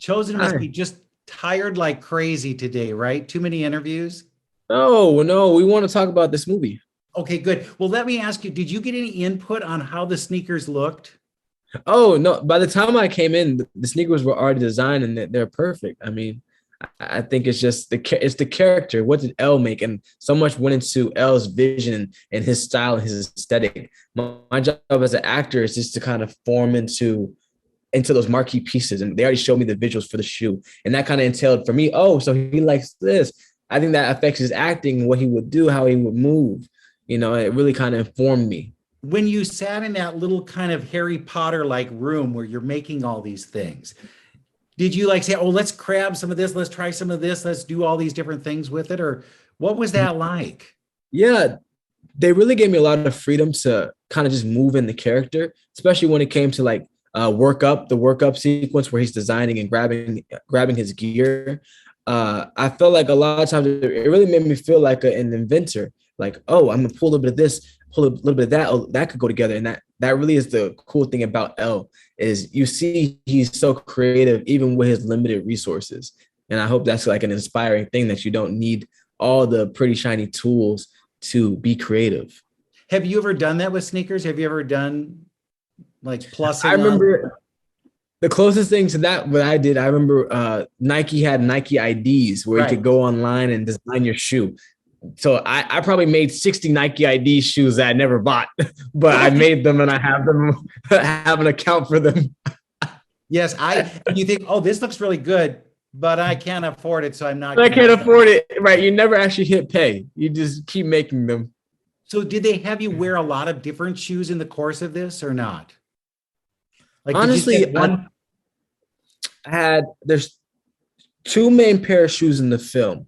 Chosen must Hi. be just tired like crazy today, right? Too many interviews. No, no, we want to talk about this movie. Okay, good. Well, let me ask you, did you get any input on how the sneakers looked? Oh, no, by the time I came in, the sneakers were already designed and they're perfect. I mean, I think it's just it's the character. What did L make? And so much went into L's vision and his style and his aesthetic. My job as an actor is just to kind of form into those marquee pieces. And they already showed me the visuals for the shoe. And that kind of entailed for me, oh, so he likes this. I think that affects his acting, what he would do, how he would move. It really kind of informed me. When you sat in that little kind of Harry Potter like room where you're making all these things, did you like say, oh, let's grab some of this, let's try some of this, let's do all these different things with it? Or what was that like? Yeah, they really gave me a lot of freedom to kind of just move in the character, especially when it came to like the work up sequence where he's designing and grabbing his gear. I felt like a lot of times it really made me feel like an inventor. Like, oh, I'm gonna pull a little bit of this, pull a little bit of that. Oh, that could go together, and that really is the cool thing about L is you see he's so creative even with his limited resources. And I hope that's like an inspiring thing that you don't need all the pretty shiny tools to be creative. Have you ever done that with sneakers? Have you ever done like I plussing on? remember the closest thing to that what I did. I remember Nike had Nike IDs where you could Right. go online and design your shoe. So I probably made 60 Nike ID shoes that I never bought, but I made them and I have them have an account for them. Yes, and you think, oh, this looks really good, but I can't afford it, so I'm not But I going to can't do it. afford it. Right. You never actually hit pay. You just keep making them. So did they have you wear a lot of different shoes in the course of this or not? Like, did you Honestly, get I one? had there's two main pair of shoes in the film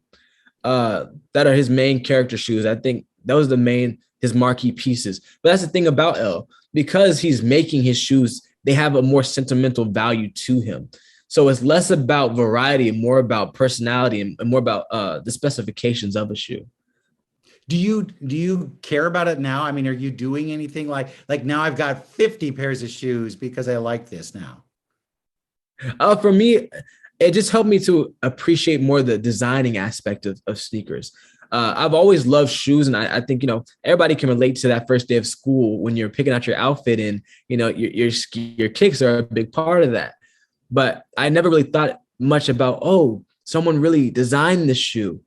uh that are his main character shoes. I think that was the main his marquee pieces. But that's the thing about L because he's making his shoes, they have a more sentimental value to him. So it's less about variety and more about personality and more about the specifications of a shoe. Do you care about it now? I mean, are you doing anything like now I've got 50 pairs of shoes because I like this now. For me, it just helped me to appreciate more the designing aspect of sneakers. I've always loved shoes, and I think everybody can relate to that first day of school when you're picking out your outfit, and your kicks are a big part of that. But I never really thought much about, oh, someone really designed this shoe,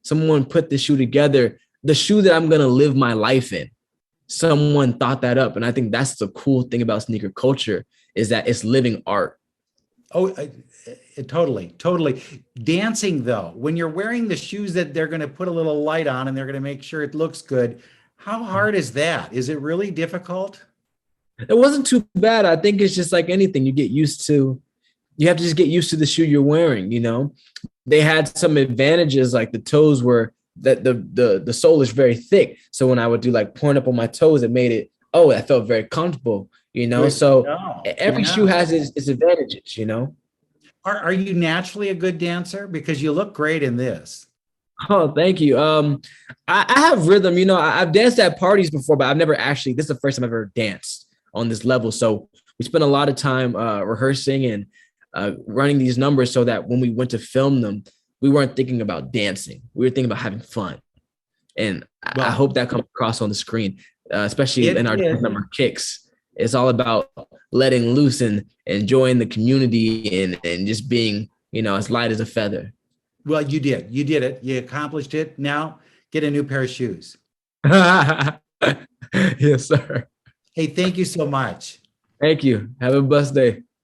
someone put this shoe together, the shoe that I'm gonna live my life in. Someone thought that up, and I think that's the cool thing about sneaker culture is that it's living art. Oh, totally, totally. Dancing though, when you're wearing the shoes that they're going to put a little light on and they're going to make sure it looks good, how hard is that? Is it really difficult? It wasn't too bad. I think it's just like anything. You have to just get used to the shoe you're wearing. They had some advantages, like the toes were that the sole is very thick. So when I would do like point up on my toes, it made it, oh, I felt very comfortable. Good to So know. every shoe Yeah. has its advantages. Are you naturally a good dancer? Because you look great in this. Oh, thank you. I have rhythm. I've danced at parties before, but I've never actually. This is the first time I've ever danced on this level. So we spent a lot of time rehearsing and running these numbers, so that when we went to film them, we weren't thinking about dancing. We were thinking about having fun, and I Well, hope that comes across on the screen, especially it in our did. number kicks. It's all about letting loose and enjoying the community and just being, as light as a feather. Well, you did. You did it. You accomplished it. Now get a new pair of shoes. Yes, sir. Hey, thank you so much. Thank you. Have a blessed day.